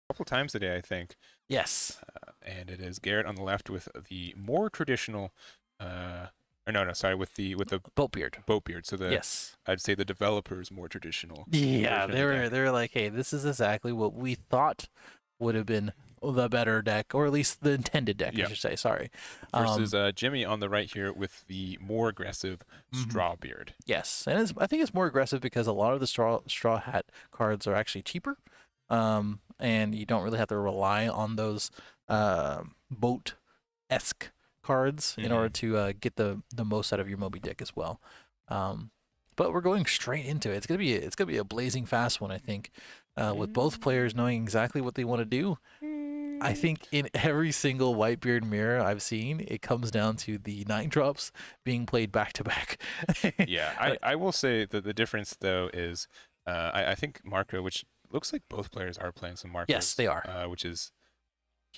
couple times today, I think. Yes. And it is Garrett on the left with the more traditional, or no, sorry, with the Boatbeard. boat beard. So Yes. I'd say the developer's more traditional Yeah, version of the deck. they were like, hey, this is exactly what we thought would have been the better deck, or at least the intended deck, I Yeah. should say. Sorry. Versus Jimmy on the right here with the more aggressive Mhm. straw beard. Yes, and I think it's more aggressive because a lot of the straw hat cards are actually cheaper, and you don't really have to rely on those boat esque cards in order Mm-hmm. to get the most out of your Moby Dick as well. Um, but we're going straight into it. It's gonna be a blazing fast one, I think, with both players knowing exactly what they want to do. I think in every single Whitebeard mirror I've seen, it comes down to the 9 drops being played back to back. Yeah, I will say that the difference though is I think Marco, which looks like both players are playing some Yes, Marcos, they are. which is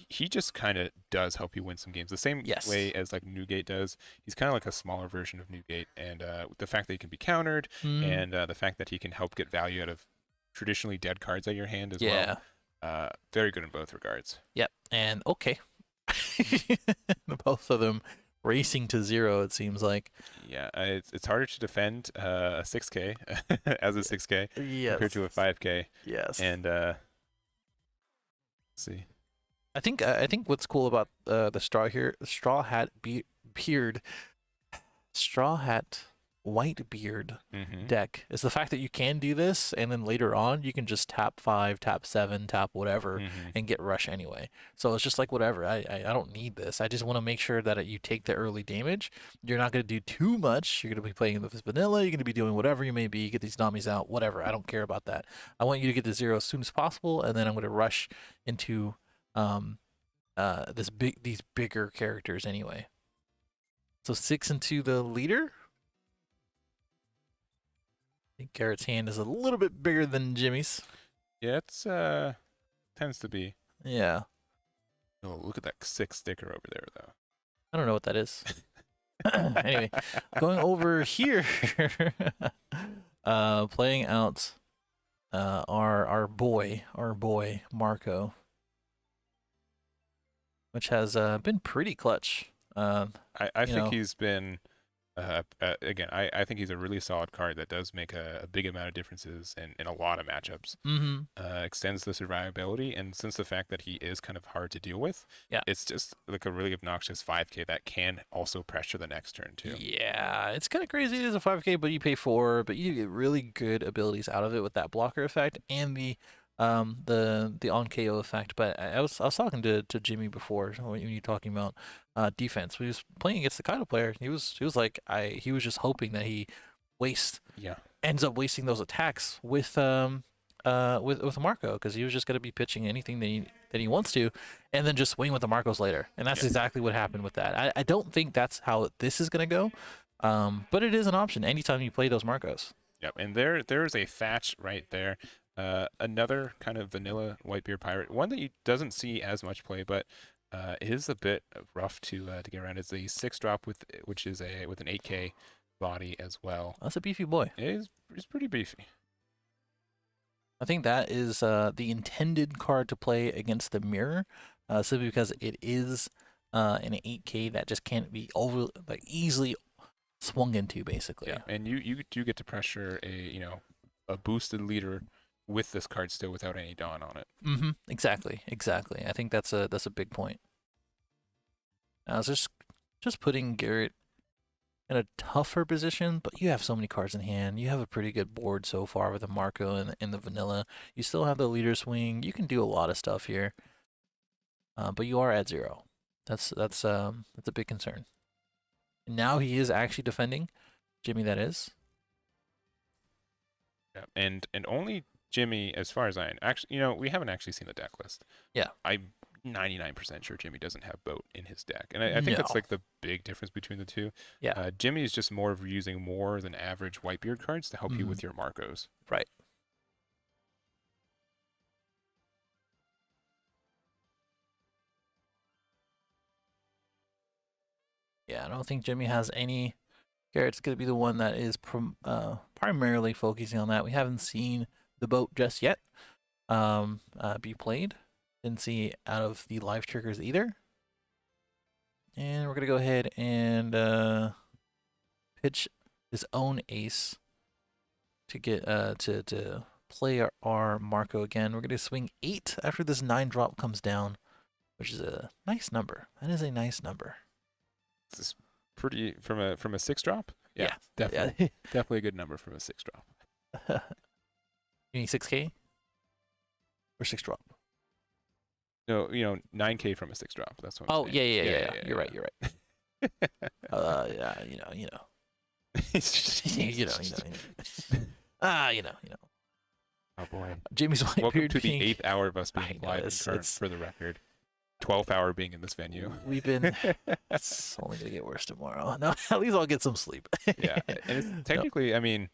he just kind of does help you win some games the same Yes. way as like Newgate does. He's kind of like a smaller version of Newgate, and the fact that he can be countered, Mm, and the fact that he can help get value out of traditionally dead cards at your hand as well. yeah. Very good in both regards. Yep. And okay. Both of them racing to 0, it seems like. Yeah, it's harder to defend a 6K as a 6K compared Yes. to a 5K, Yes. and let's see. I think what's cool about the straw hat beard, straw hat white beard Mm-hmm. deck is the fact that you can do this, and then later on you can just tap 5, tap 7, tap whatever, Mm-hmm. and get rush anyway. So it's just like whatever. I don't need this. I just want to make sure that you take the early damage. You're not going to do too much. You're going to be playing with vanilla. You're going to be doing whatever you may be. Get these dummies out. Whatever. I don't care about that. I want you to get to 0 as soon as possible, and then I'm going to rush into um these bigger characters anyway. So 6 into the leader. I think Garrett's hand is a little bit bigger than Jimmy's. Yeah, it's tends to be. Yeah. Oh, look at that 6 sticker over there, though. I don't know what that is. Anyway, going over here, playing out our boy Marco, which has been pretty clutch. I You think know, he's been again. I think he's a really solid card that does make a big amount of differences in a lot of matchups. mm-hmm. Extends the survivability, and since the fact that he is kind of hard to deal with, Yeah. it's just like a really obnoxious 5K that can also pressure the next turn too. Yeah, it's kind of crazy. It is a 5K, but you pay 4, but you get really good abilities out of it with that blocker effect and the on KO effect. But I was talking to Jimmy before when you were talking about defense. When he was playing against the Kaido player, he was like he was just hoping that he waste Yeah. ends up wasting those attacks with Marco, because he was just going to be pitching anything that he wants to, and then just swing with the Marcos later. And that's Yeah. exactly what happened with that. I don't think that's how this is going to go, but it is an option anytime you play those Marcos. Yep. And there's a Thatch right there. Another kind of vanilla Whitebeard pirate, one that you doesn't see as much play, but is a bit rough to get around. It's a 6 drop which is with an 8K body as well. That's a beefy boy. It's pretty beefy. I think that is the intended card to play against the mirror, simply because it is an 8K that just can't be easily swung into, basically. Yeah, and you do get to pressure a boosted leader with this card still without any Dawn on it. Mm-hmm. Exactly. I think that's a big point. I was just putting Garrett in a tougher position, but you have so many cards in hand. You have a pretty good board so far with the Marco and the vanilla. You still have the leader swing. You can do a lot of stuff here, but you are at 0. That's a big concern. And now he is actually defending Jimmy. That is. Yeah, and only Jimmy, as far as I actually, we haven't actually seen the deck list. Yeah. I'm 99% sure Jimmy doesn't have boat in his deck, and I think that's No. like the big difference between the two. Yeah. Jimmy is just more of using more than average Whitebeard cards to help you with your Marcos. Right. Yeah, I don't think Jimmy has any. Garrett's going to be the one that is primarily focusing on that. We haven't seen the boat just yet be played. Didn't see out of the live triggers either. And we're gonna go ahead and pitch his own ace to get to play our Marco again. We're gonna swing 8 after this 9 drop comes down, which is a nice number. That is a nice number. This is pretty from a 6 drop. Yeah. Definitely, Yeah. definitely a good number from a 6 drop. You need 6K or 6 drop? No, 9K from a 6 drop. That's what. Oh I'm yeah. saying. You're right. Yeah, you know. you know. Oh boy. Jimmy's Whitebeard. Welcome to being, the 8th hour of us I being know, live and it's- current, it's- for the record. 12th hour being in this venue. We've been. It's only gonna get worse tomorrow. No, at least I'll get some sleep. Yeah, and it's technically, I mean,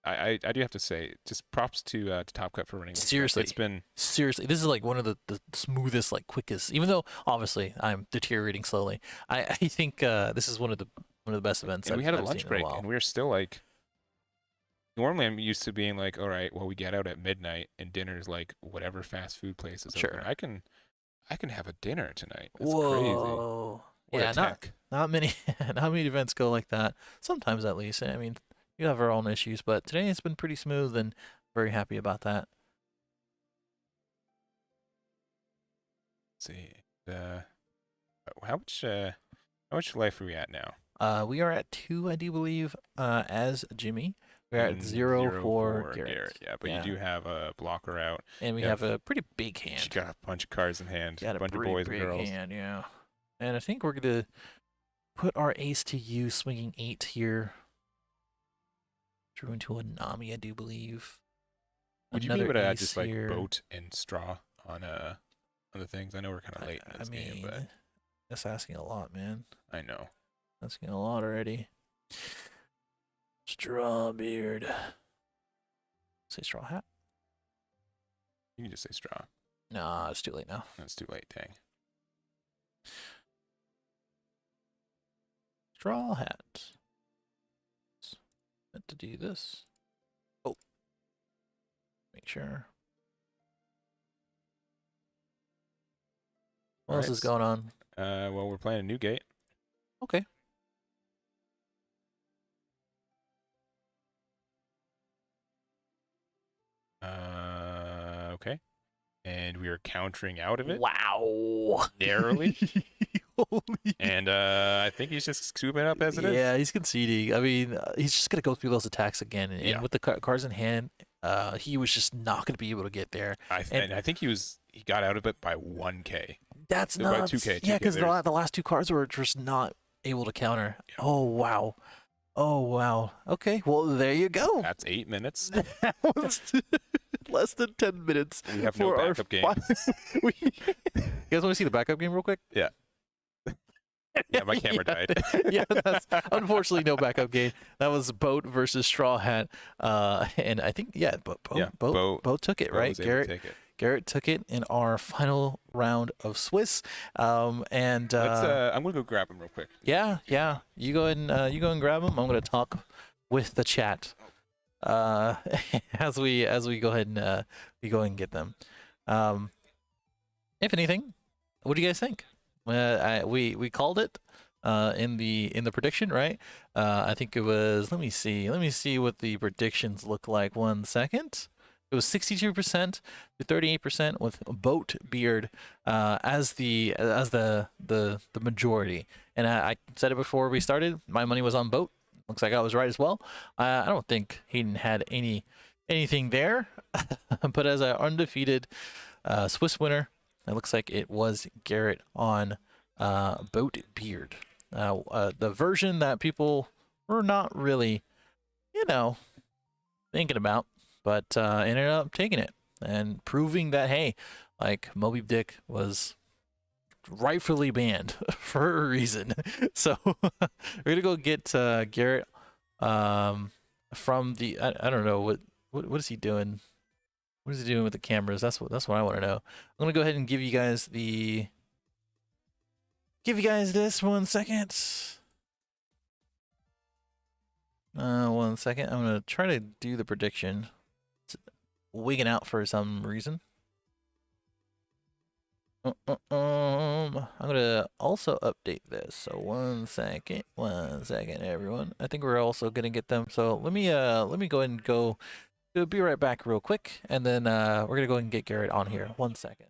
I do have to say, just props to Top Cut for running. this deck. Seriously. It's been Seriously, this is like one of the smoothest, like quickest. Even though obviously I'm deteriorating slowly, I think this is one of the best events. and we had a I've lunch seen in break, while. and we were still like. Normally, I'm used to being like, all right, well, we get out at midnight, and dinner's like whatever fast food place is Sure. open. I can have a dinner tonight. That's crazy. Whoa. What Yeah, a tech. not many events go like that. Sometimes at least. I mean, you have our own issues, but today it's been pretty smooth and very happy about that. Let's see, how much life are we at now? We are at 2, I do believe, as Jimmy. We're at And 0 for Garrett. Garrett. Yeah, but you do have a blocker out. And we Yeah. have a pretty big You hand. got a bunch of cards in hand. Got A a bunch of pretty boys and big girls. hand, yeah. And I think we're gonna put our ace to use, swinging 8 here. Drew into a Nami, I do believe. Would you be Another able to add ace just like here. boat and straw on the things? I know we're kind of late in I this game, mean, but that's asking a lot, man. I know. Asking a lot already. Strawbeard. Say straw hat? You can just say straw. Nah, it's too late now. That's too late, dang. Straw hat. Meant to do this. Oh. Make sure. What else Alright, is going on? Well, we're playing a new gate. Okay. Okay. And we are countering out of it Wow. narrowly. Holy. And I think he's just scooping it up as it is. Yeah, he's conceding. I mean, he's just gonna go through those attacks again, and Yeah. with the cards in hand, he was just not gonna be able to get there. And I think he got out of it by 1K. That's No, by nuts. 2K, Yeah, 2K, because there's- the last 2 cards were just not able to counter. Yeah. Oh wow. Oh wow. Okay, well there you go. That's 8 minutes. That was less than 10 minutes. We have no for our backup game. You guys want to see the backup game real quick? Yeah. Yeah, my camera died. Yeah, that's unfortunately no backup game. That was Boat versus Straw Hat. And I think Boat took it, Bo right? was able to Garrett take it. Garrett took it in our final round of Swiss. And I'm gonna go grab him real quick. yeah, you go ahead and grab them. I'm gonna talk with the chat as we go ahead and get them. If anything, what do you guys think? We called it in the prediction, right? I think it was. Let me see what the predictions look like. 1 second. It was 62% to 38% with Whitebeard as the majority. And I said it before we started. My money was on Boat. Looks like I was right as well. I don't think Hayden had anything there, but as an undefeated Swiss winner, it looks like it was Garrett on Whitebeard. The version that people were not really, thinking about, but ended up taking it and proving that, hey, like Moby Dick was rightfully banned for a reason. So we're gonna go get Garrett from the I don't know what is he doing. What is he doing with the cameras? That's what I want to know. I'm gonna go ahead and give you guys this 1 second. 1 second. I'm gonna try to do the prediction. It's wigging out for some reason. I'm gonna also update this. So 1 second, everyone. I think we're also gonna get them. So let me go ahead and go. Be right back real quick, and then we're gonna go ahead and get Garrett on here. 1 second.